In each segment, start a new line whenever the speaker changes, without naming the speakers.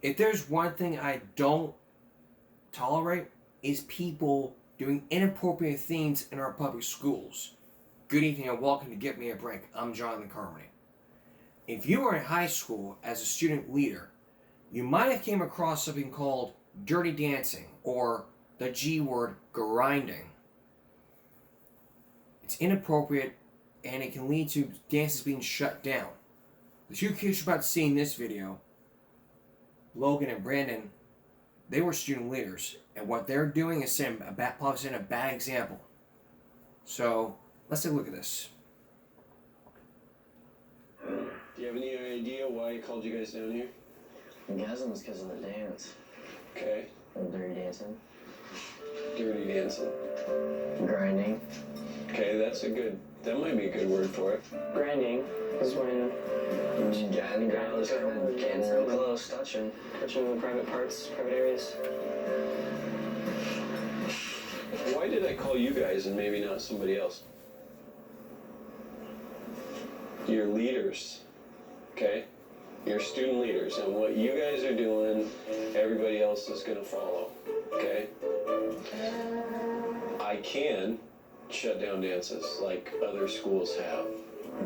If there's one thing I don't tolerate, is people doing inappropriate things in our public schools. Good evening and welcome to Get Me a Break. I'm Jonathan Carmody. If you were in high school as a student leader, you might have came across something called dirty dancing or the G word, grinding. It's inappropriate and it can lead to dances being shut down. The two kids you're about to see in this video, Logan and Brandon, they were student leaders, and what they're doing is probably setting a bad example. So let's take a look at this.
Do you have any idea why he called you guys down here?
I'm guessing it's because of the dance.
Okay.
And dirty dancing.
Dirty dancing.
Grinding.
Okay, that might be a good word for it.
Grinding is when
Guy and girls getting real close, touching
the private parts, private areas.
Why did I call you guys and maybe not somebody else? You're leaders, okay? You're student leaders, and what you guys are doing, everybody else is gonna follow, okay? I can shut down dances like other schools have,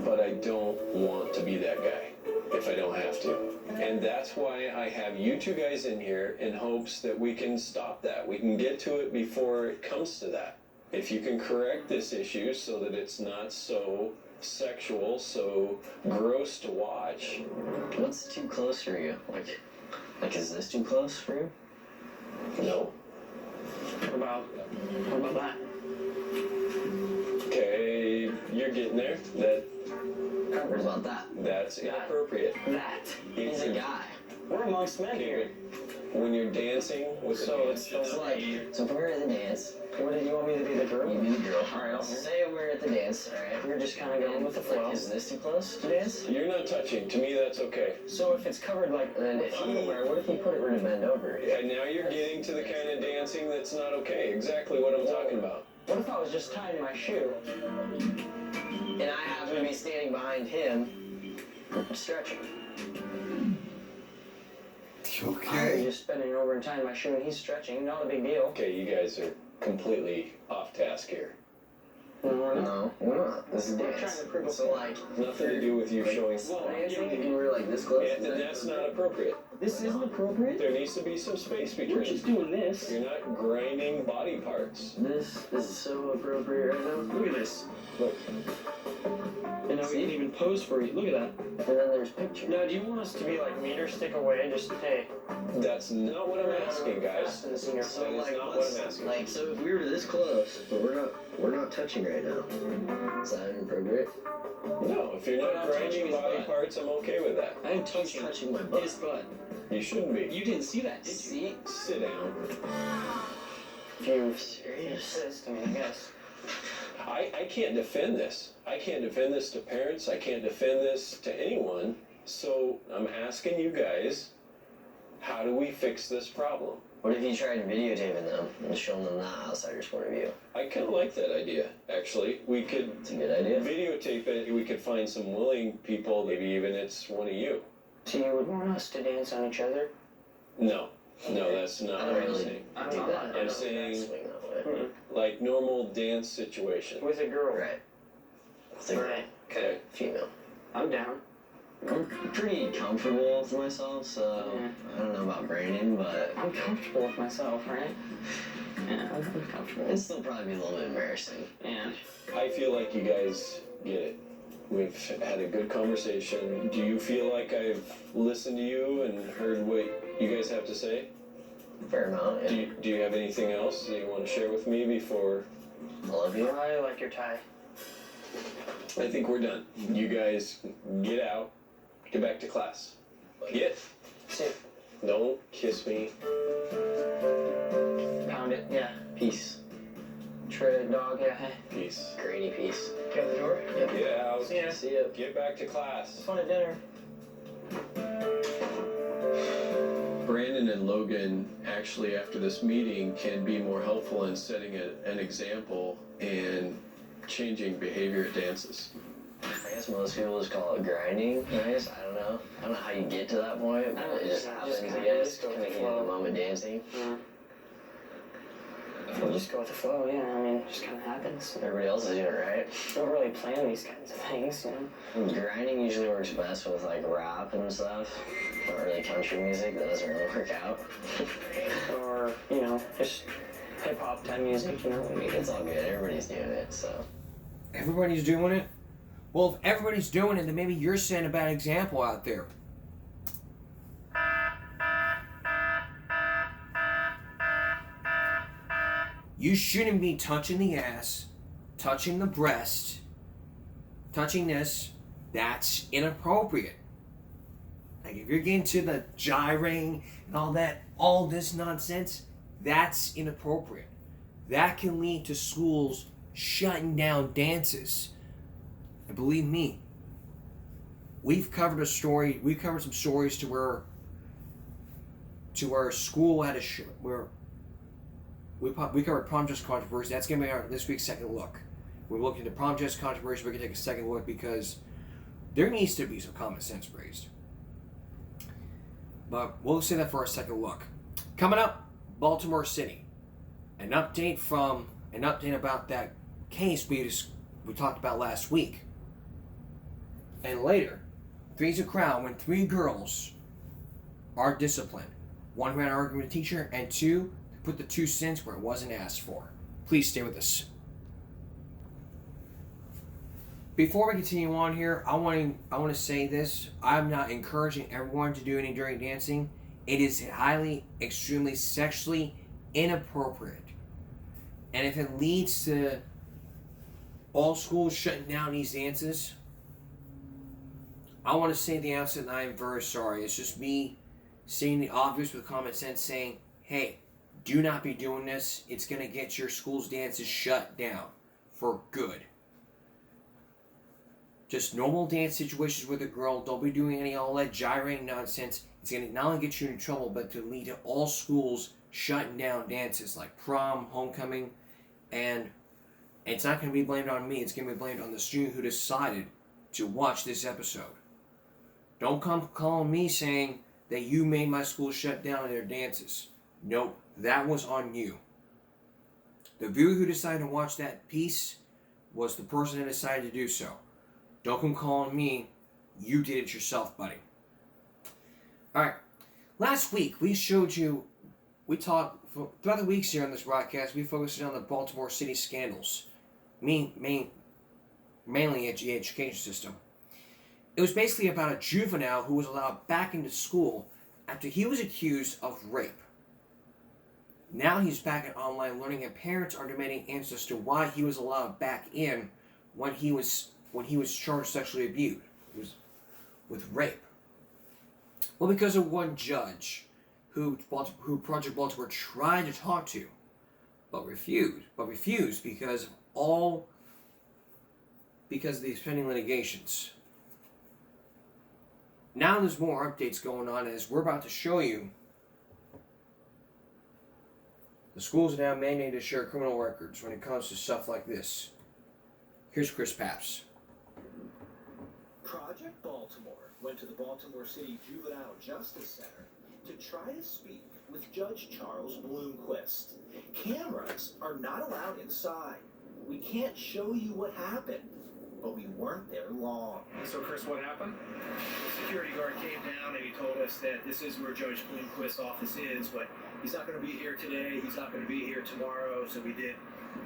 but I don't want to be that guy if I don't have to. And that's why I have you two guys in here in hopes that we can stop that. We can get to it before it comes to that. If you can correct this issue so that it's not so sexual, so gross to watch.
What's too close for you? Like is this too close for you?
No.
What about that?
Okay, you're getting there.
What about that?
That's inappropriate.
That.
He's a guy.
We're amongst men here.
When you're dancing with
So it's
like, so if we're at the dance,
What did you want me to be the girl?
you be the girl. Alright, say we're at the dance, alright?
We're just kind of going with the flow.
Like, is this too close to dance?
You're not touching. To me, that's okay.
So if it's covered like
And then
with
if
underwear, what if you put it
we're to bend over?
And now you're getting to the kind of dancing that's not okay. Exactly what I'm talking about.
What if I was just tying my shoe?
And I happen to be standing behind him, stretching.
I'm just bending over and tying my shoe and he's stretching, not a big deal.
Okay, you guys are completely off task here.
No, we're not.
No, we're not. This is
We're
dance.
trying to prove a
So like,
Nothing to do with you showing.
dancing, if you were like this close,
And that's not appropriate.
This isn't appropriate.
There needs to be some space
We're
between.
just doing this.
You're not grinding body parts.
this is so appropriate right now.
Look at this.
Look,
And now we can even pose for you. Look at that.
And then there's pictures.
Now, do you want us to be like meter stick away? Just hey.
that's not what I'm asking, guys.
In the senior.
So
That is
like,
not what
what's,
I'm asking.
like, so if we were this close, but we're not touching right now. Is that inappropriate?
No, if you're not grinding body parts, I'm okay with that.
I'm
He's touching my butt.
his butt.
You shouldn't be.
You didn't see that, did you?
See?
Sit down.
If you
Serious?
insist, I mean, I guess.
I can't defend this. I can't defend this to parents. I can't defend this to anyone. So I'm asking you guys, how do we fix this problem?
What if you tried videotaping them and showing them that outsider's point of view?
I kind of like that idea, actually. We could
It's a good idea.
videotape it. We could find some willing people. Maybe even it's one of you.
So you would want us to dance on each other?
No, that's
I
not
don't
what I'm
really
saying.
I'm
do
not.
that.
I'm saying
swing that way.
like normal dance situation.
With a girl.
Right. It's like
Right.
Okay.
female.
I'm down.
I'm pretty comfortable with myself, so I don't know about Brandon, but
I'm comfortable with myself, right? Yeah, I'm comfortable.
it'd still probably be a little bit embarrassing.
Yeah.
I feel like you guys get it. We've had a good conversation. Do you feel like I've listened to you and heard what you guys have to say?
Fair amount, yeah.
Do you have anything else that you want to share with me before?
I love you.
I like your tie.
I think we're done. You guys get out. Get back to class. Get.
Sit.
Don't kiss me.
Pound it. Yeah.
Peace.
Tread dog. Yeah. Hey.
Peace.
Grainy peace.
Get the door.
Get out.
See ya.
See ya.
Get back to class.
Fun at dinner.
Brandon and Logan actually after this meeting can be more helpful in setting an example and changing behavior at dances.
I guess guess most people just call it grinding. Nice. I don't know. I don't know how you get to that point, but it just happens. I guess. Kind of in the moment dancing.
We'll just go with the flow, yeah. I mean, it just kind of happens.
Everybody else is doing it, right?
We don't really plan these kinds of things, you know.
Grinding usually works best with like rap and stuff. Not really country music. That doesn't really work out.
Or, you know, just hip-hop type music, you know.
I mean, it's all good. Everybody's doing it, so.
Everybody's doing it? Well, if everybody's doing it, then maybe you're setting a bad example out there. You shouldn't be touching the ass, touching the breast, touching this. That's inappropriate. Like, if you're getting to the gyrating and all this nonsense, that's inappropriate. That can lead to schools shutting down dances. And believe me, we've covered some stories to where a school had where we covered prom dress controversy. That's going to be this week's second look. We're looking at prom dress controversy. We're going to take a second look because there needs to be some common sense raised. But we'll say that for our second look. Coming up, Baltimore City. An update about that case we talked about last week. And later, Three's a crowd when 3 girls are disciplined. 1 who had an argument with a teacher, and 2 put the 2 cents where it wasn't asked for. Please stay with us. Before we continue on here, I want to say this. I'm not encouraging everyone to do any dirty dancing. It is extremely sexually inappropriate. And if it leads to all schools shutting down these dances, I want to say the outset that I am very sorry. It's just me saying the obvious with common sense, saying, hey, do not be doing this. It's going to get your school's dances shut down for good. Just normal dance situations with a girl. Don't be doing any all that gyrating nonsense. It's going to not only get you in trouble, but to lead to all schools shutting down dances like prom, homecoming, and it's not going to be blamed on me. It's going to be blamed on the student who decided to watch this episode. Don't come calling me saying that you made my school shut down their dances. Nope, that was on you. The viewer who decided to watch that piece was the person that decided to do so. Don't come calling me. You did it yourself, buddy. Alright, last week we talked, throughout the weeks here on this broadcast, we focused on the Baltimore City scandals. Mainly at the education system. It was basically about a juvenile who was allowed back into school after he was accused of rape. Now he's back at online learning, and parents are demanding answers as to why he was allowed back in when he was charged sexually abused with rape. Well, because of one judge who Project Baltimore tried to talk to, but refused because of these pending litigations. Now there's more updates going on as we're about to show you. The schools are now mandated to share criminal records when it comes to stuff like this. Here's Chris Papps.
Project Baltimore went to the Baltimore City Juvenile Justice Center to try to speak with Judge Charles Bloomquist. Cameras are not allowed inside. We can't show you what happened, but we weren't there long.
So, Chris, what happened? The security guard came down and he told us that this is where Judge Bloomquist's office is, but he's not going to be here today, he's not going to be here tomorrow, so we did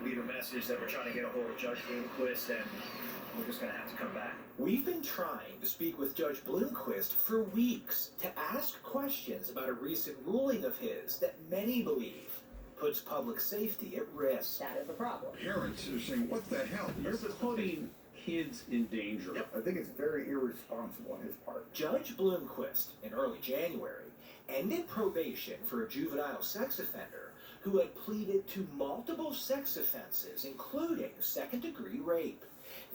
leave a message that we're trying to get a hold of Judge Bloomquist, and we're just going to have to come back.
We've been trying to speak with Judge Bloomquist for weeks to ask questions about a recent ruling of his that many believe puts public safety at risk.
That is the problem.
Parents are saying, what the hell?
You're putting kids in danger.
Yep. I think it's very irresponsible on his part.
Judge Bloomquist, in early January, ended probation for a juvenile sex offender who had pleaded to multiple sex offenses, including second-degree rape.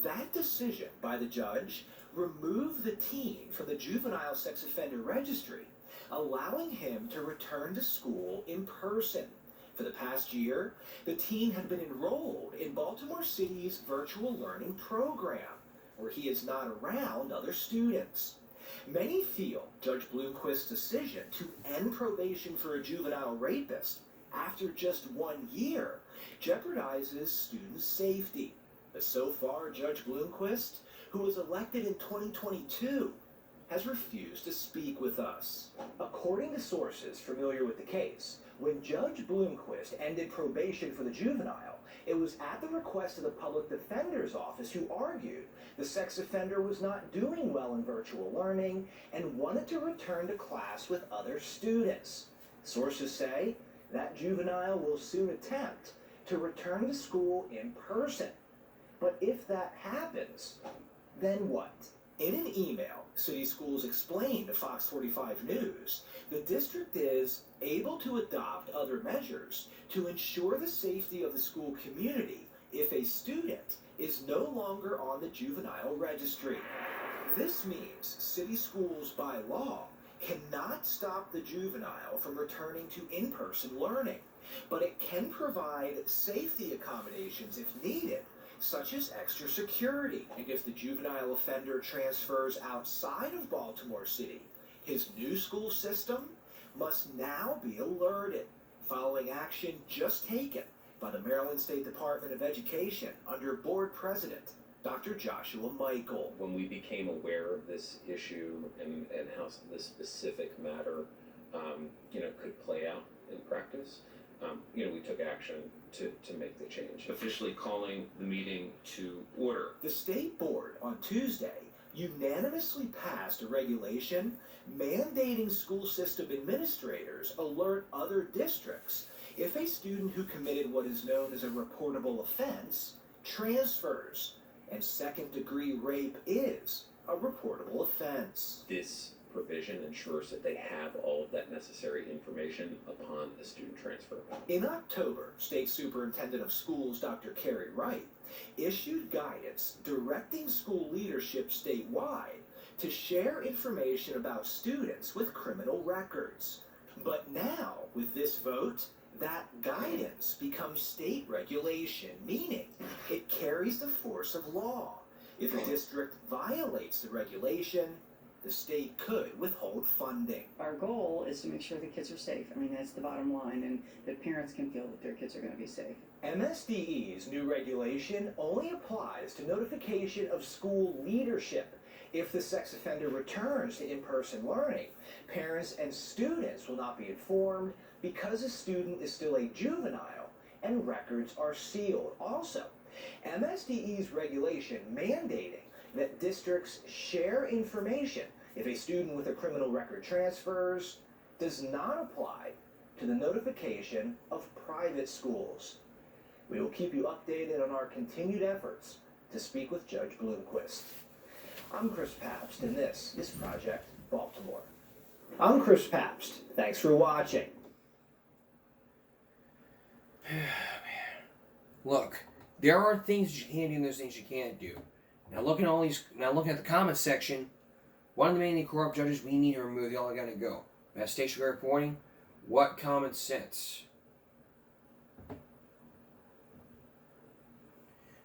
That decision by the judge removed the teen from the juvenile sex offender registry, allowing him to return to school in person. For the past year, the teen had been enrolled in Baltimore City's virtual learning program. where he is not around other students. Many feel Judge Bloomquist's decision to end probation for a juvenile rapist after just 1 year jeopardizes students' safety. But so far, Judge Bloomquist, who was elected in 2022, has refused to speak with us. According to sources familiar with the case, when Judge Bloomquist ended probation for the juvenile, it was at the request of the public defender's office, who argued the sex offender was not doing well in virtual learning and wanted to return to class with other students. Sources say that juvenile will soon attempt to return to school in person. But if that happens, then what? In an email, City Schools explained to Fox 45 News, the district is able to adopt other measures to ensure the safety of the school community if a student is no longer on the juvenile registry. This means City Schools by law cannot stop the juvenile from returning to in-person learning, but it can provide safety accommodations if needed, such as extra security. And if the juvenile offender transfers outside of Baltimore City, his new school system must now be alerted, following action just taken by the Maryland State Department of Education under Board President Dr. Joshua Michael.
When we became aware of this issue and how this specific matter, could play out in practice, we took action to make the change. Officially calling the meeting to order.
The state board on Tuesday unanimously passed a regulation mandating school system administrators alert other districts if a student who committed what is known as a reportable offense transfers, and second-degree rape is a reportable offense.
This provision ensures that they have all of that necessary information upon a student transfer.
In October, State Superintendent of Schools Dr. Carrie Wright issued guidance directing school leadership statewide to share information about students with criminal records. But now, with this vote, that guidance becomes state regulation, meaning it carries the force of law. If a district violates the regulation, the state could withhold funding.
Our goal is to make sure the kids are safe. I mean, that's the bottom line, and that parents can feel that their kids are going to be safe.
MSDE's new regulation only applies to notification of school leadership. If the sex offender returns to in-person learning, parents and students will not be informed because a student is still a juvenile and records are sealed. Also, MSDE's regulation mandating that districts share information if a student with a criminal record transfers does not apply to the notification of private schools. We will keep you updated on our continued efforts to speak with Judge Bloomquist. I'm Chris Pabst, and this is Project Baltimore. I'm Chris Pabst. Thanks for watching.
Look, there are things you can do and there's things you can't do. Now looking at the comments section, one of the mainly corrupt judges we need to remove, y'all are gonna go. Best stationary reporting, what common sense?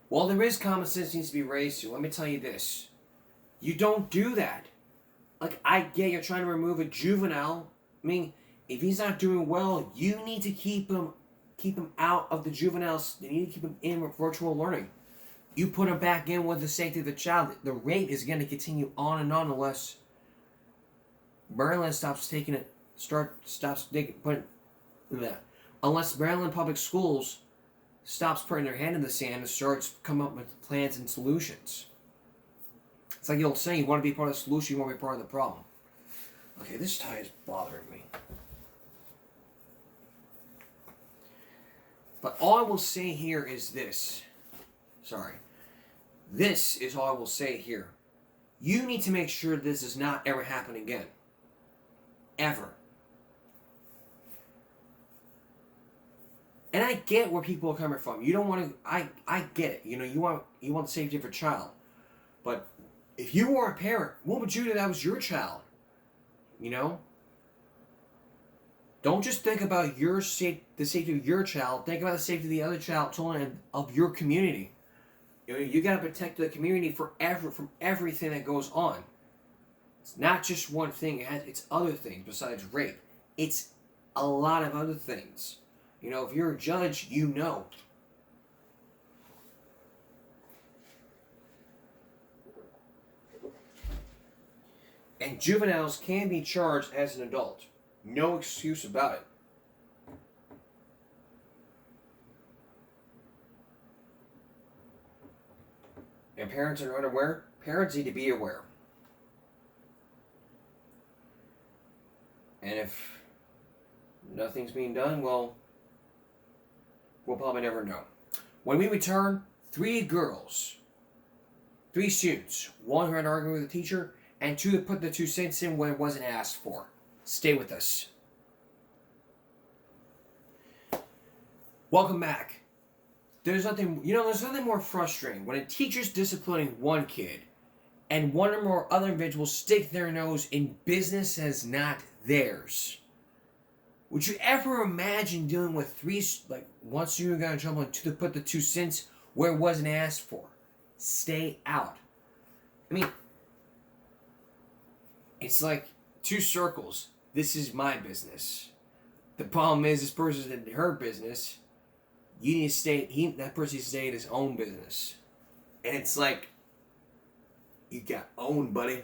Well, there is common sense needs to be raised to. Let me tell you this. You don't do that. Like, I get you're trying to remove a juvenile. I mean, if he's not doing well, you need to keep him out of the juveniles. You need to keep him in with virtual learning. You put him back in with the safety of the child. The rape is going to continue on and on unless Maryland unless Maryland Public Schools stops putting their hand in the sand and starts coming up with plans and solutions. It's like the old saying, you want to be part of the solution, you want to be part of the problem. Okay, this tie is bothering me. But all I will say here is this. Sorry. This is all I will say here. You need to make sure this does not ever happen again. Ever. And I get where people are coming from. You don't want to. I get it. You know, you want the safety of your child. But if you were a parent, what would you do if that was your child? You know? Don't just think about the safety of your child. Think about the safety of the other child and of your community. You got to protect the community from everything that goes on. It's not just one thing. It's other things besides rape. It's a lot of other things. If you're a judge, you know. And juveniles can be charged as an adult. No excuse about it. And parents are unaware. Parents need to be aware. And if nothing's being done, well, we'll probably never know. When we return, 3 students, 1 who had an argument with the teacher, and 2 that put the 2 cents in when it wasn't asked for. Stay with us. Welcome back. There's nothing more frustrating when a teacher's disciplining one kid and one or more other individuals stick their nose in business as not theirs. Would you ever imagine dealing with 3, one student got in trouble and 2 that put the 2 cents where it wasn't asked for? Stay out. I mean, it's like 2 circles. This is my business. The problem is this person's in her business. You need to stay. That person needs to stay in his own business. And it's like, you got owned, buddy.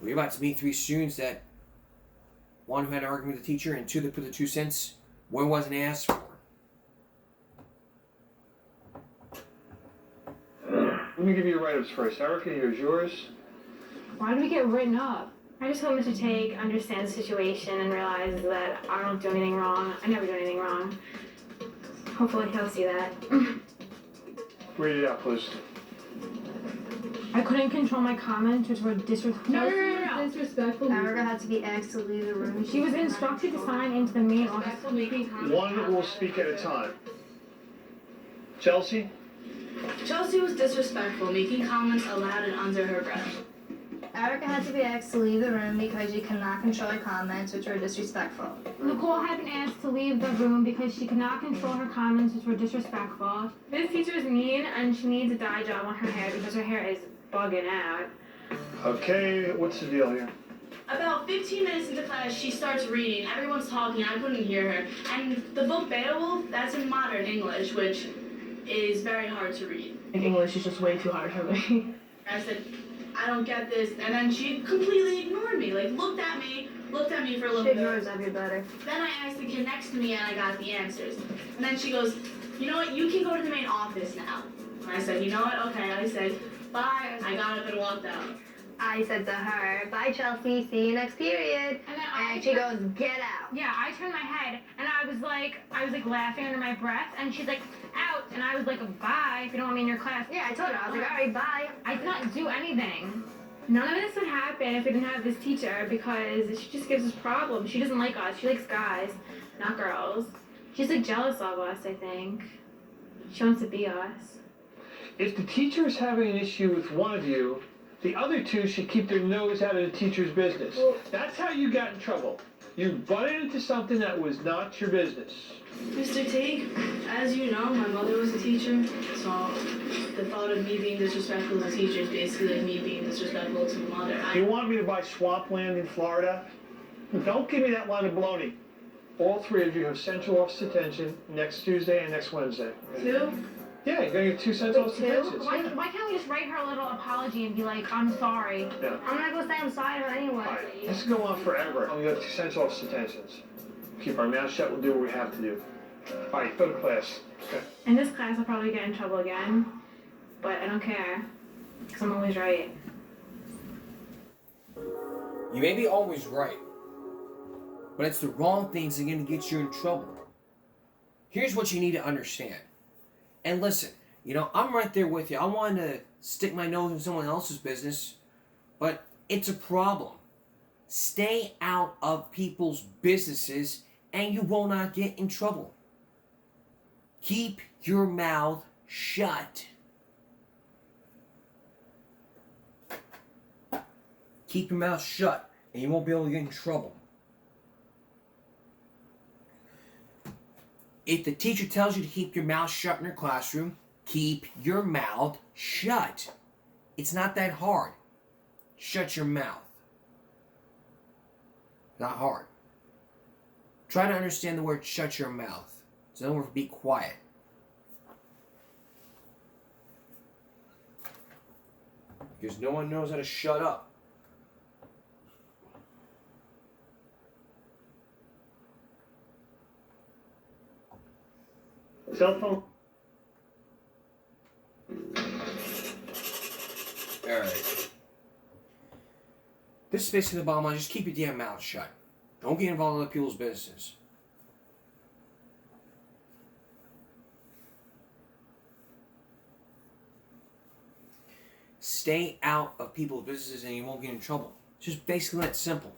We're about to meet 3 students that, 1 who had an argument with the teacher and 2 that put the 2 cents where it wasn't asked for.
Let me give you your write-ups first. Erica, here's yours.
Why do we get written up? I just hope Mr. Take understands the situation and realizes that I don't do anything wrong. I never do anything wrong. Hopefully he'll see that.
Read it out, please.
I couldn't control my comments, which were disrespectful.
No. Disrespectful. Erica had to be asked to leave the room.
She was instructed to sign into the main office.
One will speak at a time. Chelsea?
Chelsea was disrespectful, making comments aloud and under her breath. Erica had to be asked to leave the room because she could not control her comments, which were disrespectful.
Nicole had been asked to leave the room because she could not control her comments, which were disrespectful. This teacher is mean, and she needs a dye job on her hair because her hair is bugging out.
Okay, what's the deal here?
About 15 minutes into class, she starts reading. Everyone's talking, I couldn't hear her. And the book Beowulf, that's in modern English, which is very hard to read.
In English, is just way too hard for me.
I said, I don't get this. And then she completely ignored me. Looked at me for a little bit. She ignores everybody. Then I asked the kid next to me and I got the answers. And then she goes, you know what, you can go to the main office now. And I said, you know what, okay. I said, bye. I got up and walked out. I said to her, bye Chelsea, see you next period. And she goes, get out.
Yeah, I turned my head and I was like laughing under my breath, and she's like, out, and I was like, bye, if you don't want me in your class.
Yeah, I told her, I was like, all right, bye.
I did not do anything. None of this would happen if we didn't have this teacher, because she just gives us problems. She doesn't like us. She likes guys, not girls. She's jealous of us, I think. She wants to be us.
If the teacher is having an issue with one of you, the other 2 should keep their nose out of the teacher's business. That's how you got in trouble. You butted into something that was not your business.
Mr. Teague, as you know, my mother was a teacher, so the thought of me being disrespectful to the teacher is basically like me being disrespectful to the mother.
You want me to buy swampland in Florida? Don't give me that line of baloney. All 3 of you have central office detention next Tuesday and next Wednesday.
2?
Yeah, you're gonna get 2 central office detentions.
Why can't we just write her a little apology and be like, I'm sorry?
Yeah.
I'm not gonna say I'm sorry to her anyway.
All right. This is going on forever. We got 2 central office detentions. Keep our mouth shut, we'll do what we have to do. All right, go to class. Okay.
In this class, I'll probably get in trouble again, but I don't care, because I'm always right.
You may be always right, but it's the wrong things that are going to get you in trouble. Here's what you need to understand. And listen, I'm right there with you. I want to stick my nose in someone else's business, but it's a problem. Stay out of people's businesses and you will not get in trouble. Keep your mouth shut. Keep your mouth shut and you won't be able to get in trouble. If the teacher tells you to keep your mouth shut in your classroom, Keep your mouth shut. It's not that hard. Shut your mouth. Not hard. Try to understand the word shut your mouth. It's another word for be quiet. Because no one knows how to shut up.
Cell phone.
Alright. This is basically the bottom line. Just keep your damn mouth shut. Don't get involved in other people's business. Stay out of people's businesses and you won't get in trouble. It's just basically that simple.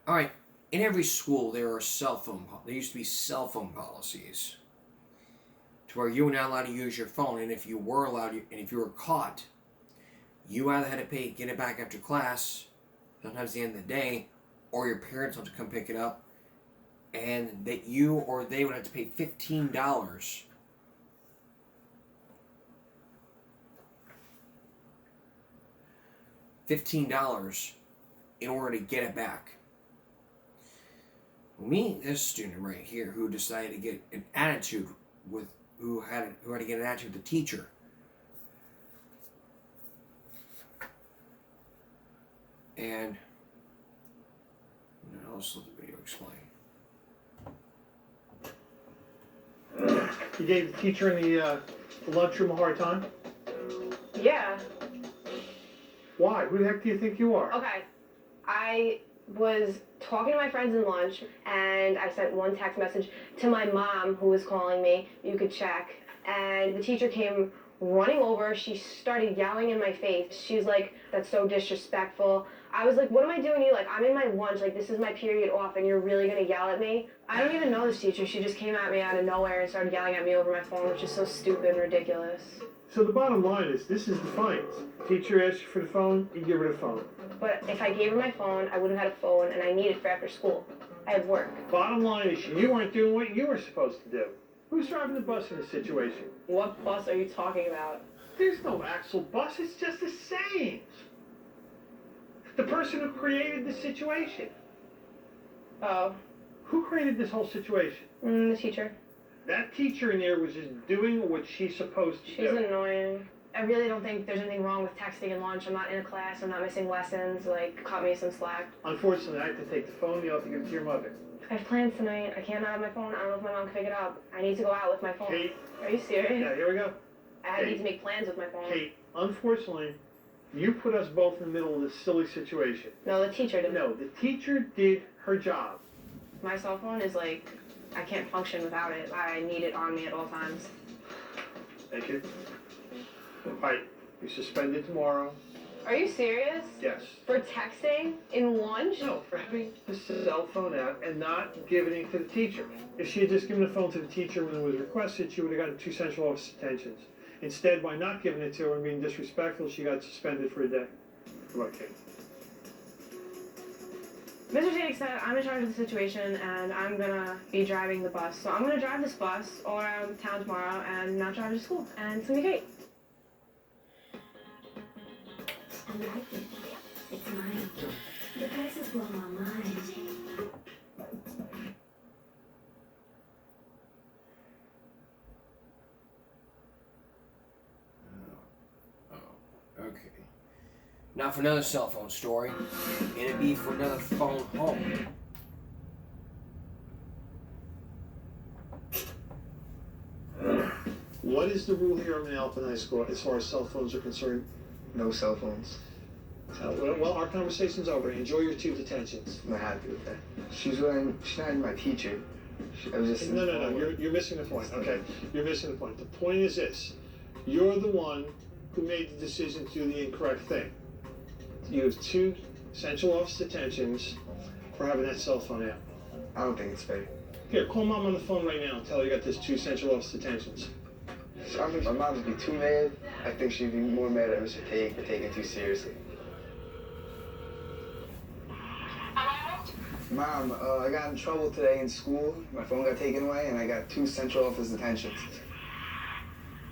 Alright, in every school there are there used to be cell phone policies. To where you were not allowed to use your phone, and if you were caught, you either had to get it back after class, sometimes at the end of the day, or your parents had to come pick it up, and that you or they would have to pay $15. $15 in order to get it back. Me, this student right here, who decided to get an attitude with, who had to get an attitude with the teacher. And I'll just let the video explain.
You gave the teacher in the lunchroom a hard time?
Yeah.
Why? Who the heck do you think you are?
Okay. I was talking to my friends in lunch, and I sent one text message to my mom, who was calling me. You could check. And the teacher came running over. She started yelling in my face. She's like, "That's so disrespectful." I was like, "What am I doing to you? Like, I'm in my lunch. Like, this is my period off, and you're really gonna yell at me?" I don't even know this teacher. She just came at me out of nowhere and started yelling at me over my phone, which is so stupid and ridiculous.
So the bottom line is, this is defiance. Teacher asks you for the phone, you give her the phone.
But if I gave her my phone, I would have had a phone, and I need it for after school. I have work.
Bottom line is, you weren't doing what you were supposed to do. Who's driving the bus in this situation?
What bus are you talking about?
There's no actual bus, it's just a saying. The person who created the situation.
Oh.
Who created this whole situation?
The teacher.
That teacher in there was just doing what she's supposed to do.
She's annoying. I really don't think there's anything wrong with texting at lunch. I'm not in a class. I'm not missing lessons. Like, cut me some slack.
Unfortunately, I have to take the phone. You have to give it to your mother.
I have plans tonight. I can't have my phone. I don't know if my mom can pick it up. I need to go out with my phone.
Kate.
Are you serious?
Yeah, here we go.
I need to make plans with my phone.
Kate, unfortunately, you put us both in the middle of this silly situation.
No, the teacher did.
No, the teacher did her job.
My cell phone is like, I can't function without it. I need it on me at all times.
Thank you. All right, you're suspended tomorrow.
Are you serious?
Yes.
For texting in lunch?
No, for having the cell phone out and not giving it to the teacher. If she had just given the phone to the teacher when it was requested, she would have gotten 2 central office detentions. Instead, by not giving it to her and being disrespectful, she got suspended for a day. Good luck, Kate.
Mr. Tate said I'm in charge of the situation and I'm gonna be driving the bus. So I'm gonna drive this bus all around town tomorrow and not drive to school. And it's gonna be great.
I like it. It's mine. The prices blow my mind.
Okay. Now for another cell phone story, and it'd be for another phone home.
What is the rule here in Alpine High School as far as cell phones are concerned?
No cell phones.
Well, our conversation's over. Enjoy your 2 detentions.
I'm not happy with that. She's not even my teacher. I was just...
No. You're missing the point. Okay, you're missing the point. The point is this. You're the one who made the decision to do the incorrect thing. You have 2 central office detentions for having that cell phone out.
I don't think it's fair.
Here, call Mom on the phone right now and tell her you got this 2 central office detentions.
I think my mom would be too mad. I think she'd be more mad at Mr. Tate for taking it too seriously.
Mom, I got in trouble today in school. My phone got taken away, and I got 2 central office detentions.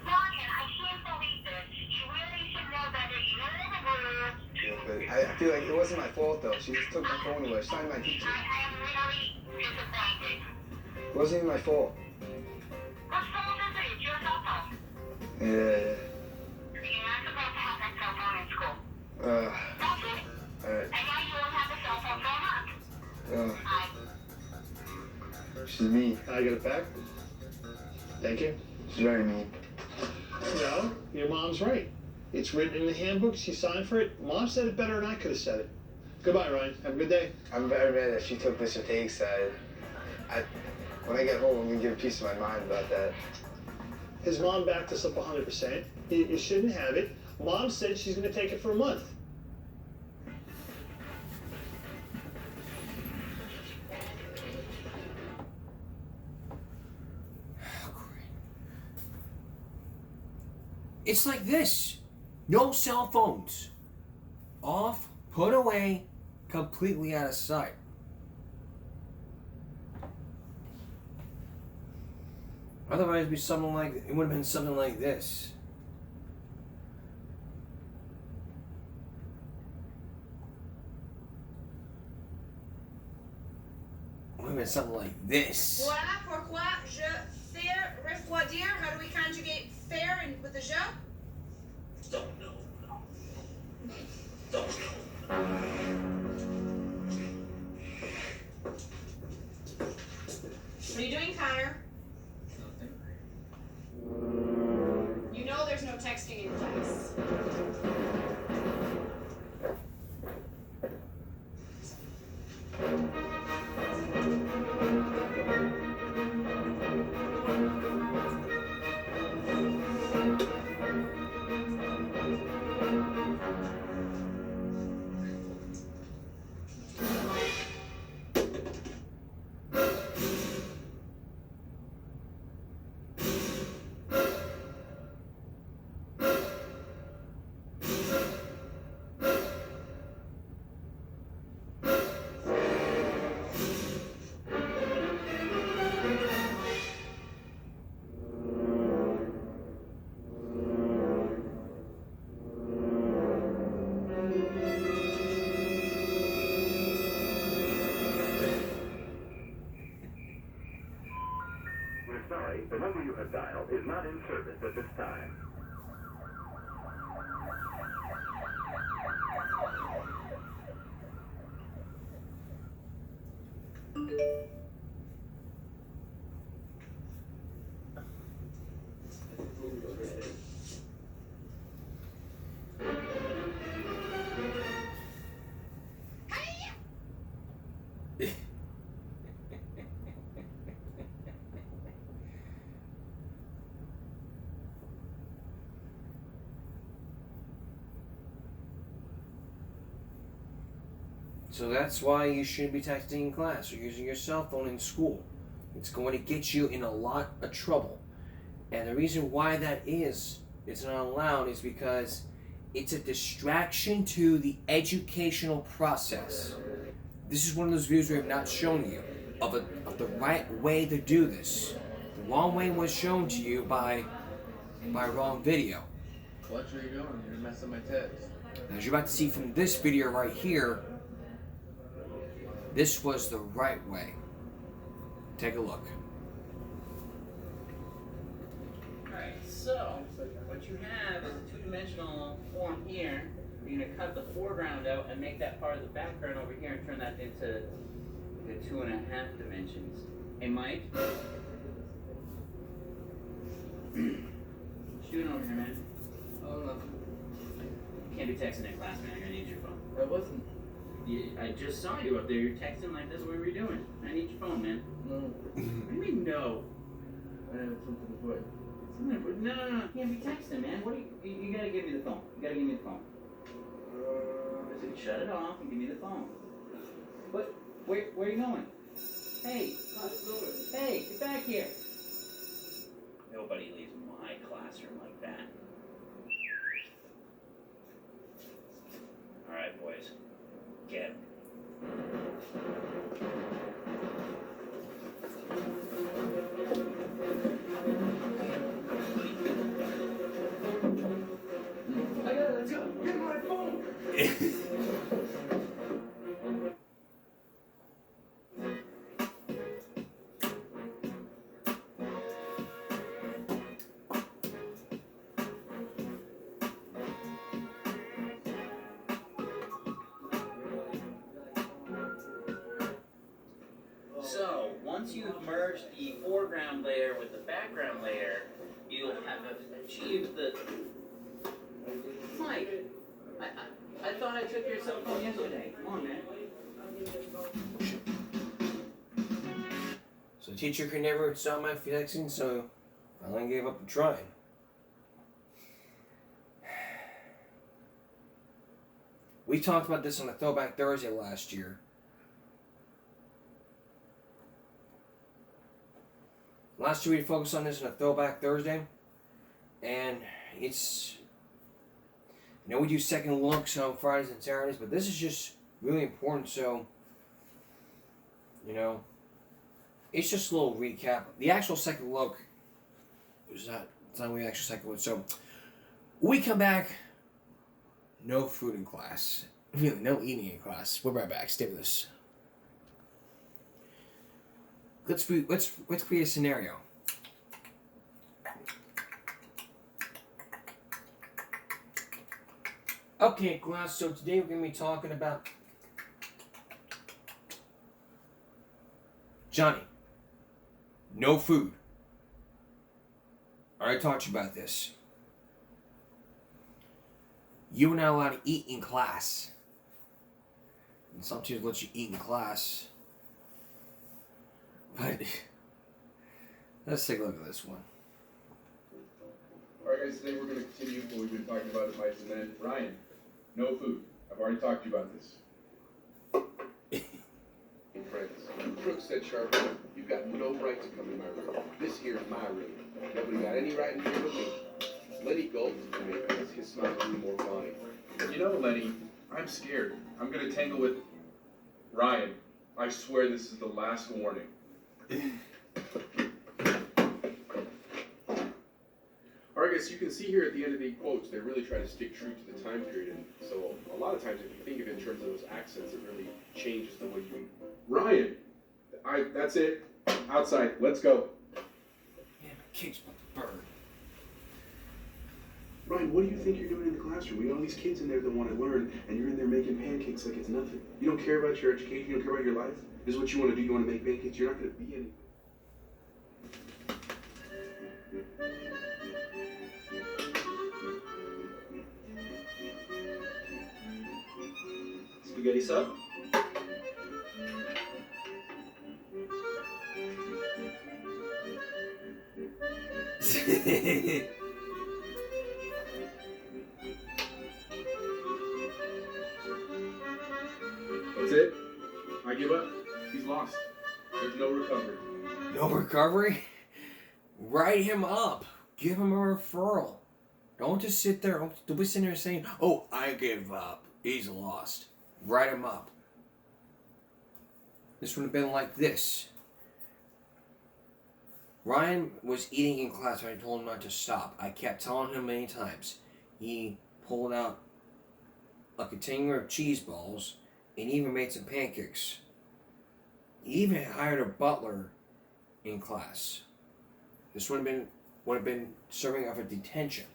Ryan, I can't believe this. You really should know better. You know the rules.
Yeah, but I feel like it wasn't my fault, though. She just took my phone away. She signed my teacher.
I am really disappointed.
It wasn't even my fault.
Whose fault is it? It's your cell phone.
Yeah.
You're not supposed to have that cell phone in school. That's it.
Alright.
And now you won't have the cell phone for a month.
She's mean.
Can I get it back? Thank you.
She's very mean.
No, your mom's right. It's written in the handbook. She signed for it. Mom said it better than I could have said it. Goodbye, Ryan. Have a good day.
I'm very mad that she took Mr. Take's side. When I get home, I'm gonna give a piece of my mind about that.
His mom backed us up 100%. You shouldn't have it. Mom said she's going to take it for a month.
It's like this. No cell phones. Off, put away, completely out of sight. Otherwise, it'd be something like it would have been something like this. It would have been something like this.
Voilà pourquoi je faire refroidir. How do we conjugate faire and with the je?
Don't know. Don't know.
What are you doing, Connor? You know there's no texting in class.
Sorry, the number you have dialed is not in service at this time.
So that's why you shouldn't be texting in class or using your cell phone in school. It's going to get you in a lot of trouble. And the reason why that is, it's not allowed, is because it's a distraction to the educational process. This is one of those videos we have not shown you of the right way to do this. The wrong way was shown to you by wrong video.
Watch where you're going, you're messing my text.
As you're about to see from this video right here, this was the right way. Take a look.
Alright, so what you have is a two-dimensional form here. You're going to cut the foreground out and make that part of the background over here and turn that into the 2.5 dimensions. Hey, Mike? What you doing over here, man?
Oh, no.
You can't be texting in class, man. I'm going to need your phone.
I wasn't.
I just saw you up there. You're texting like this. What were you doing? I need your phone, man.
No.
What do you mean, no?
I have something important.
No. You can't be texting, man. What do you gotta give me the phone. You gotta give me the phone. Shut it off and give me the phone. What? Where are you going? Hey, get back here. Nobody leaves my classroom like that. All right, boys. Get him. So, once you've merged the foreground layer with the background layer, you'll have achieved the... Mike, I thought I took your cell phone yesterday. Come on, man.
So the teacher could never stop my flexing, so I finally gave up trying. We talked about this on a Throwback Thursday last year. Last year we focused on this on a Throwback Thursday, and it's, you know, we do second looks on Fridays and Saturdays, but this is just really important, so, you know, it's just a little recap. The actual second look is not, it's not really actual second look, so we come back, no food in class, really, no eating in class. We're right back, stay with us. Let's create a scenario. Okay, class, so today we're going to be talking about Johnny. No food. I already talked to you about this. You are not allowed to eat in class. And some teachers let you eat in class. But let's take a look at this one.
Alright guys, today we're going to continue what we've been talking about at Mice and Men. Ryan, no food. I've already talked to you about this. Friends, Crook said sharply, you've got no right to come in my room. This here is my room. Nobody got any right in here with me. Lenny gulped to me because his smile grew more fawny. You know, Lenny, I'm scared. I'm going to tangle with Ryan. I swear this is the last warning. Alright guys, you can see here at the end of the quotes, they really try to stick true to the time period, and so a lot of times if you think of it in terms of those accents, it really changes the way you... Ryan! That's it. Outside. Let's go.
Man, my cake's about to burn.
Ryan, what do you think you're doing in the classroom? We got all these kids in there that want to learn, and you're in there making pancakes like it's nothing. You don't care about your education, you don't care about your life? This is what you want to do, you want to make pancakes, you're not going to be anything.
Spaghetti sub?
That's it. I give up. He's lost. There's no recovery.
No recovery? Write him up. Give him a referral. Don't just sit there. Don't be sitting there saying, oh, I give up. He's lost. Write him up. This would have been like this. Ryan was eating in class and I told him not to stop. I kept telling him many times. He pulled out a container of cheese balls and even made some pancakes. He even hired a butler in class. This would have been serving of a detention.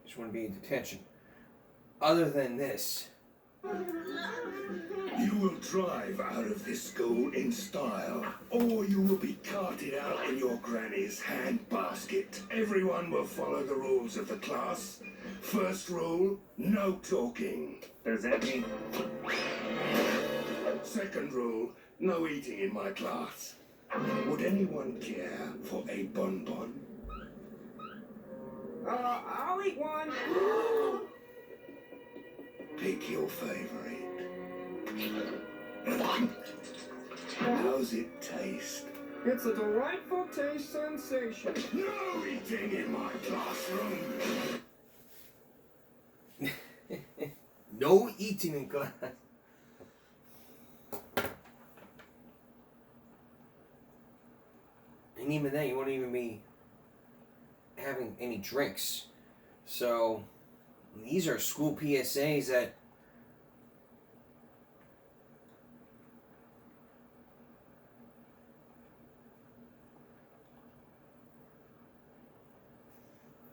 This wouldn't be in detention. Other than this.
You will drive out of this school in style, or you will be carted out in your granny's handbasket. Everyone will follow the rules of the class. First rule, no talking. Does that mean? Second rule, no eating in my class. Would anyone care for a bonbon?
I'll eat one.
Pick your favorite. How's it taste?
It's a delightful taste sensation.
No eating in my classroom.
No eating in class. And even then, you won't even be having any drinks. So, these are school PSAs that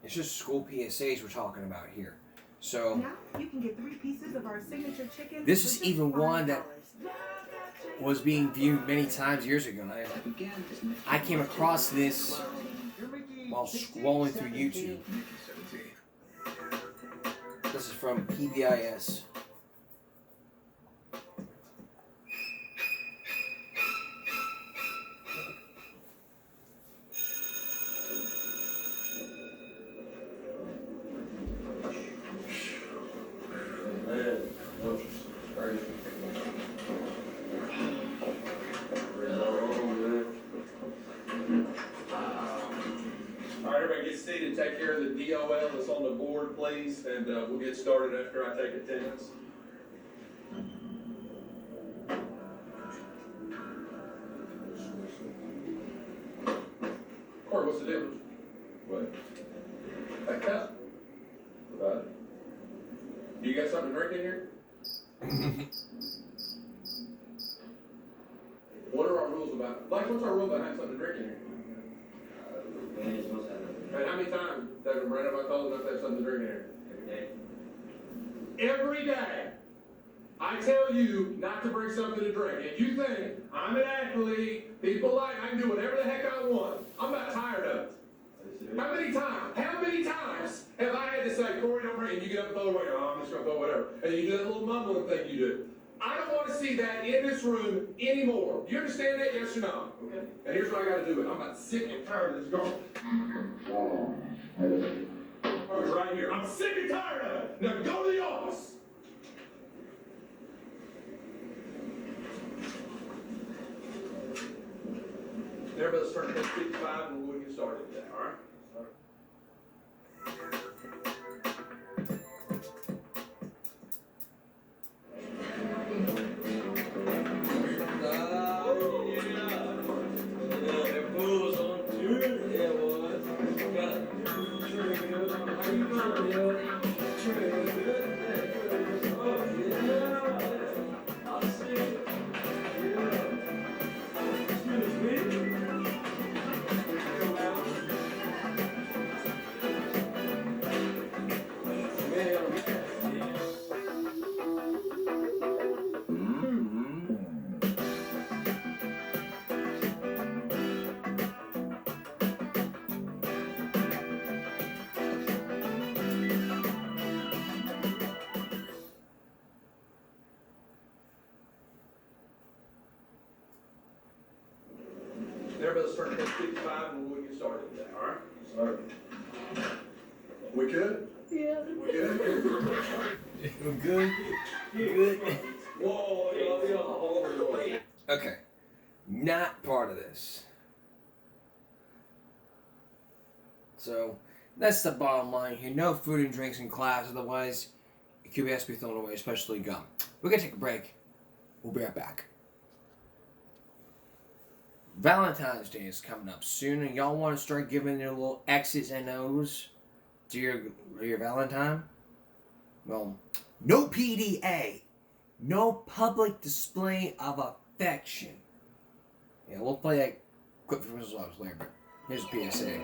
it's just school PSAs we're talking about here. So,
Now you can get 3 pieces of our signature chicken.
this is even one that was being viewed many times years ago. I came across this while scrolling through YouTube. This is from PBIS.
Alright, everybody get seated, take care of the DOL that's on the board, please, and we'll get started after I take attendance. Corey, what's the difference? What? That cup? What about it? Do you got something to drink in here? What are our rules about, like, what's our rule about having something to drink in here? And how many times, David Brandon, have I told them not to have something to drink in here? Every day. I tell you not to bring something to drink. And you think, I'm an athlete, people like, I can do whatever the heck I want. I'm not tired of it. How many times have I had to say, Corey, don't bring it, and you get up and throw it away, oh, I'm just gonna throw whatever. And you do that little mumbling thing you do. I don't want to see that in this room anymore. You understand that, yes or no? Okay. And here's what I gotta do. I'm about sick and tired of this going. Right here. I'm sick and tired of it. Now go to the office. Everybody's turn page 55 and we'll get started today, all right? Everybody's turn page 55 and we'll get started today, all right? Start. We good? Yeah. We good?
We're good. Good.
Whoa,
Okay. Not part of this. So, that's the bottom line here. No food and drinks in class, otherwise, it could be thrown away, especially gum. We're gonna take a break. We'll be right back. Valentine's Day is coming up soon, and y'all want to start giving your little X's and O's to your Valentine? Well, no PDA. No public display of affection. Yeah, we'll play that quick for Mrs. Loves later, but here's a PSA.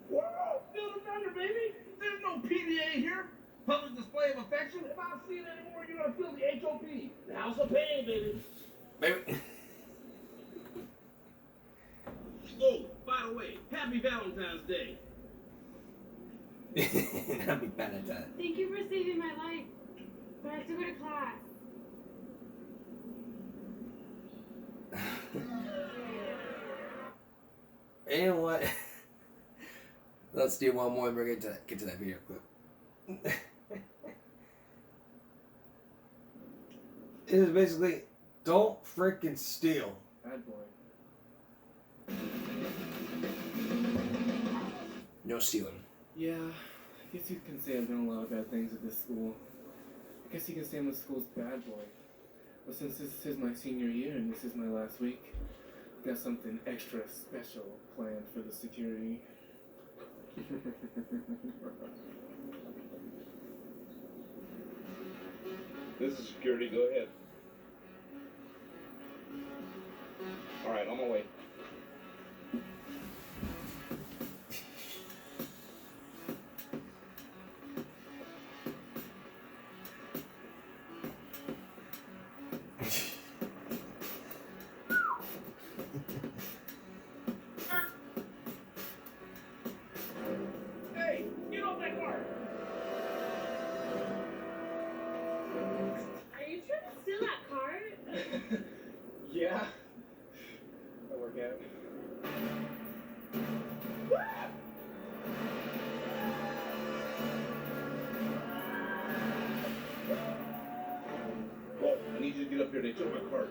Whoa, feel the thunder, baby. There's no PDA here. Public display of affection. If I don't see it anymore, you're gonna feel the HOP. The house of pain, baby.
Baby.
Oh, by the the way, happy Valentine's Day.
Happy Valentine.
Thank you for saving my life. But I have to go to class.
You know what? Let's do one more and we're gonna get to that video clip. It is basically, don't freaking steal.
Bad boy.
No stealing.
Yeah, I guess you can say I've done a lot of bad things at this school. I guess you can say I'm the school's bad boy. But since this is my senior year and this is my last week, I've got something extra special planned for the security.
This is security, go ahead. Alright, on my way.
Hey, get off that car!
Are you trying to steal that cart?
Yeah. That'll work out.
Whoa, I need you to get up here, they took my cart.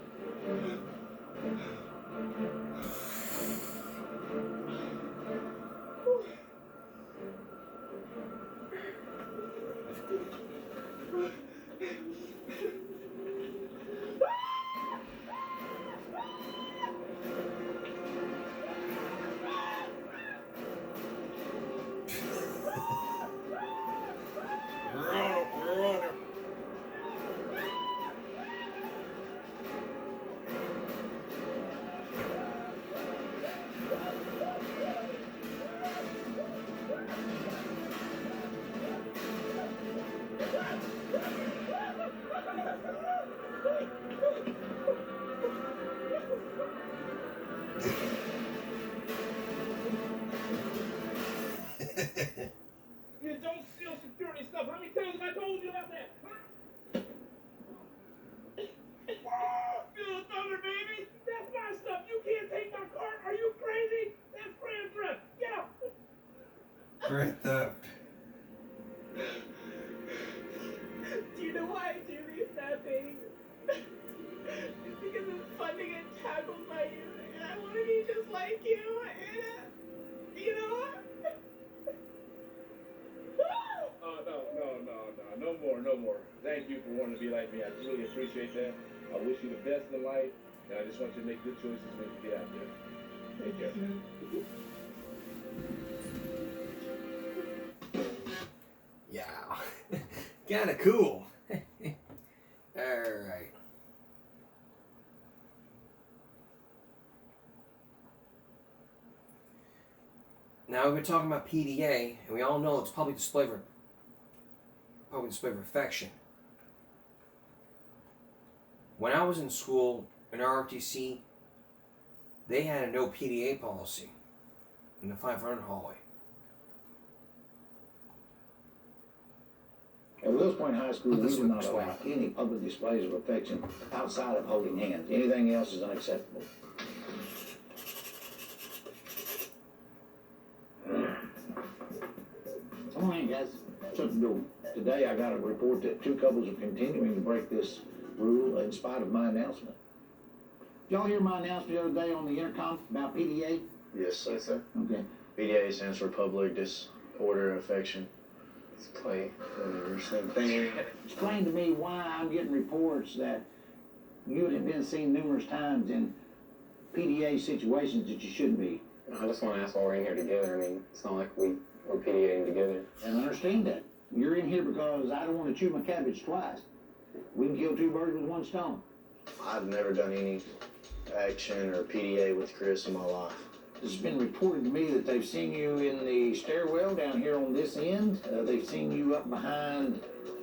You don't steal security stuff. How many times have I told you about that? Huh? Feel the thunder, baby. That's my stuff. You can't take my cart. Are you crazy? That's grand theft. Get out.
Grand theft.
Do you know why I do these bad things? It's because it's fun to get tackled by you, and I want to be just like you, and you know what?
No more. Thank you for wanting to be like me. I really appreciate that. I wish you the best in life, and I just want you to make good choices when you get out there. Take care.
Yeah. Kinda cool. Alright. Now we've been talking about PDA, and we all know it's public display of affection. When I was in school in ROTC, they had a no PDA policy in the 500 hallway.
At Wills Point High School, we do not allow any public displays of affection outside of holding hands. Anything else is unacceptable. Come on in, guys. Shut the door. Today I got a report that two couples are continuing to break this rule in spite of my announcement. Did y'all hear my announcement the other day on the intercom about PDA?
Yes, sir.
Okay.
PDA stands for Public Disorder Affection. Display. Same thing.
Explain to me why I'm getting reports that you have been seen numerous times in PDA situations that you shouldn't be.
I just want to ask why we're in here together. I mean, it's not like we're PDAing together.
And I understand that. You're in here because I don't want to chew my cabbage twice. We can kill two birds with one stone.
I've never done any action or PDA with Chris in my life.
It's been reported to me that they've seen you in the stairwell down here on this end. They've seen you up behind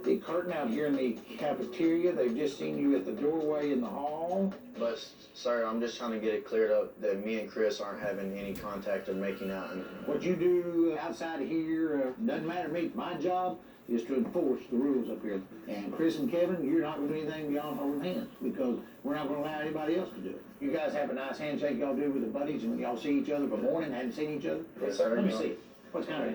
the curtain out here in the cafeteria. They've just seen you at the doorway in the hall.
But, sir, I'm just trying to get it cleared up that me and Chris aren't having any contact or making out. And
what you do outside of here doesn't matter to me. My job is to enforce the rules up here. And Chris and Kevin, you're not going to do anything beyond holding hands because we're not going to allow anybody else to do it. You guys have a nice handshake y'all do with the buddies and when y'all see each other for morning, hadn't seen each other?
Yes, sir.
Let me see. What's kind of...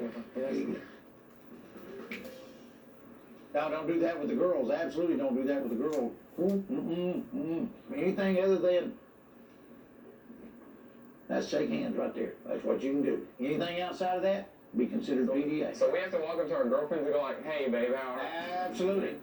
No, don't do that with the girls. Absolutely don't do that with the girls. Anything other than... That's shake hands right there. That's what you can do. Anything outside of that, be considered PDA.
So we have to walk up to our girlfriends and go like, hey, babe, how are you?
Absolutely.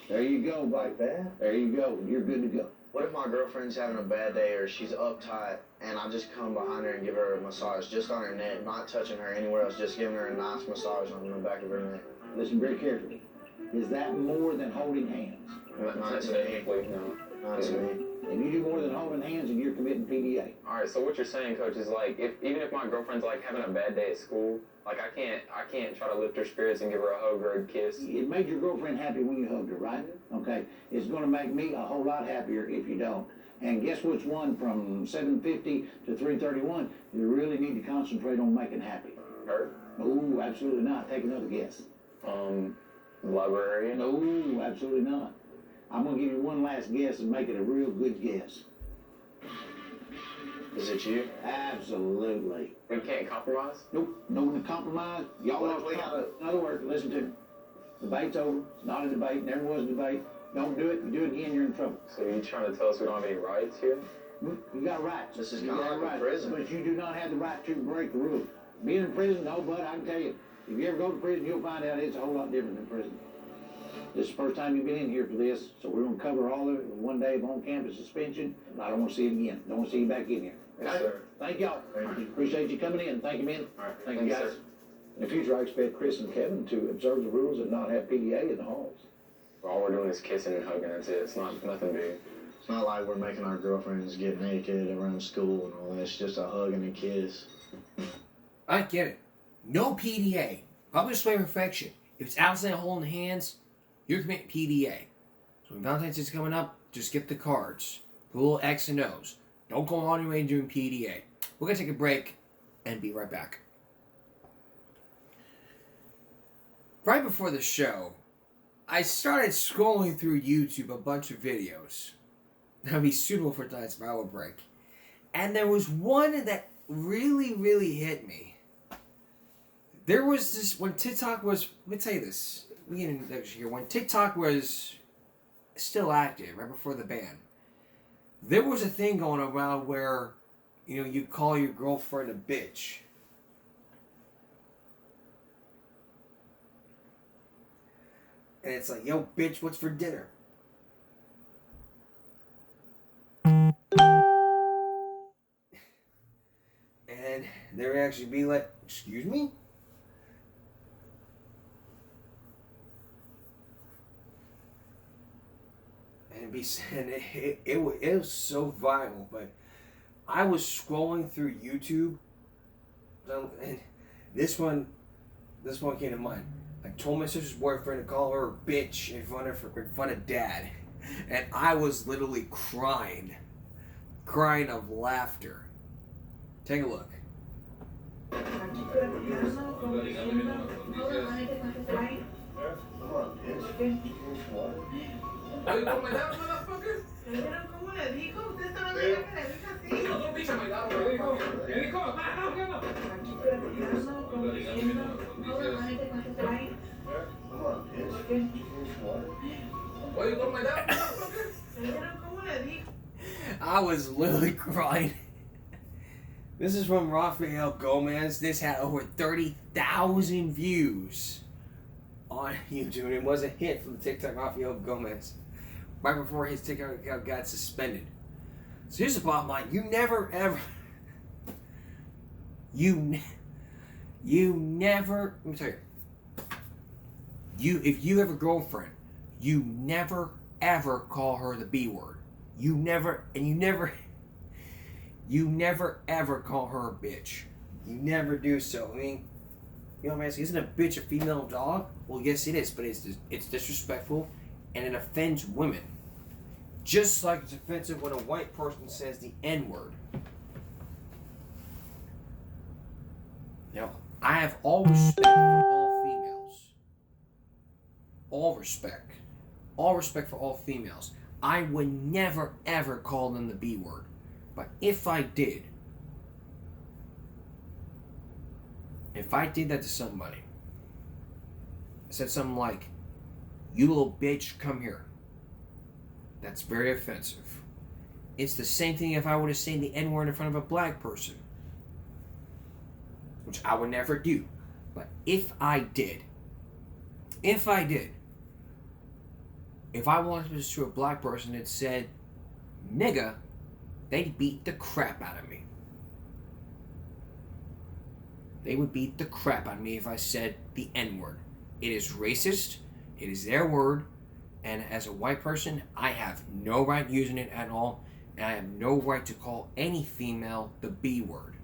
There you go, like that. There you go. You're good to go.
what if my girlfriend's having a bad day or she's uptight and I just come behind her and give her a massage just on her neck, not touching her anywhere else, just giving her a nice massage on the back of her neck?
Listen very carefully. Is that more than holding hands?
Not to me. No, not to me.
If you do more than holding hands, and you're committing PDA.
All right, so what you're saying, Coach, is like, even if my girlfriend's like having a bad day at school, like I can't try to lift her spirits and give her a hug or a kiss.
It made your girlfriend happy when you hugged her, right? Okay. It's going to make me a whole lot happier if you don't. And guess which one from 7:50 to 3:31? You really need to concentrate on making happy.
Her?
No, absolutely not. Take another guess.
Librarian?
No, absolutely not. I'm going to give you one last guess and make it a real good guess.
Is it you?
Absolutely.
We can't compromise?
Nope. No one to compromise. Y'all lost compromise. In other words, listen to me. Debate's over. It's not a debate. Never was a debate. Don't do it. You do it again, you're in trouble.
So you trying to tell us we don't have any rights here?
You got rights.
This is
You
kind of
got
like a prison.
But you do not have the right to break the rules. Being in prison, no, but I can tell you, if you ever go to prison, you'll find out it's a whole lot different than prison. This is the first time you've been in here for this, so we're going to cover all of it with 1 day of on-campus suspension. I don't want to see it again. Don't want to see you back in here.
Yes, sir.
Thank y'all.
Thank you.
Appreciate you coming in. Thank you, men.
All right.
Thank you, guys.
sir.
In the future, I expect Chris and Kevin to observe the rules and not have PDA in the halls.
All we're doing is kissing and hugging, that's it. It's not nothing big.
It's not like we're making our girlfriends get naked around school and all that. It's just a hug and a kiss.
I get it. No PDA. Public display of affection. If it's outside holding hands, you're committing PDA. So when Valentine's Day is coming up, just get the cards. Put a little X and O's. Don't go on your way doing PDA. We're going to take a break and be right back. Right before the show, I started scrolling through YouTube a bunch of videos that would be suitable for tonight's Bible break. And there was one that really, really hit me. There was this, when TikTok was, let me tell you this, we get into here. When TikTok was still active, right before the ban, there was a thing going around where, you know, you call your girlfriend a bitch. And it's like, yo, bitch, what's for dinner? And they'd actually be like, excuse me? And be saying it was so viral, but I was scrolling through YouTube, and this one came to mind. I told my sister's boyfriend to call her a bitch in front of Dad, and I was literally crying of laughter. Take a look. I was literally crying. This is from Rafael Gomez. This had over 30,000 views on YouTube. It was a hit from TikTok Rafael Gomez right before his TikTok account got suspended. So here's the bottom line: you never ever, you never. Let me tell you. If you have a girlfriend, you never ever call her the B word. You never ever call her a bitch. You never do so. I mean, You know what I'm asking? Isn't a bitch a female dog? Well, yes, it is, but it's disrespectful, and it offends women. Just like it's offensive when a white person says the N-word. Now, I have all respect for all females. All respect. All respect for all females. I would never, ever call them the B word. But if I did that to somebody, I said something like, "You little bitch, come here." That's very offensive. It's the same thing if I were to say the N-word in front of a black person. Which I would never do. But if I wanted to to a black person that said nigga, they'd beat the crap out of me. They would beat the crap out of me if I said the N-word. It is racist. It is their word. And as a white person, I have no right using it at all. And I have no right to call any female the B word.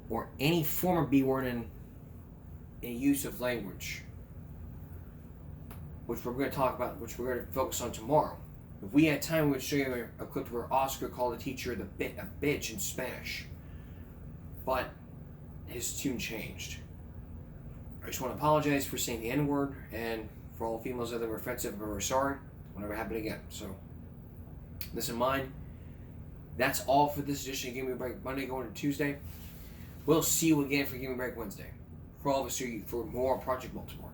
Or any form of B word in use of language. Which we're going to talk about, which we're going to focus on tomorrow. If we had time, we would show you a clip where Oscar called a teacher a bitch in Spanish. But his tune changed. I just want to apologize for saying the N-word, and for all females that were offensive, we're sorry. Will never happen again. So, this in mind, that's all for this edition of Give Me a Break Monday going to Tuesday. We'll see you again for Give Me a Break Wednesday. For all of us for more Project Baltimore.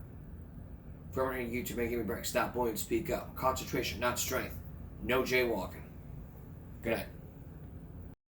For everyone here on YouTube, Give Me a Break. Stop bullying, speak up. Concentration, not strength. No jaywalking. Good night.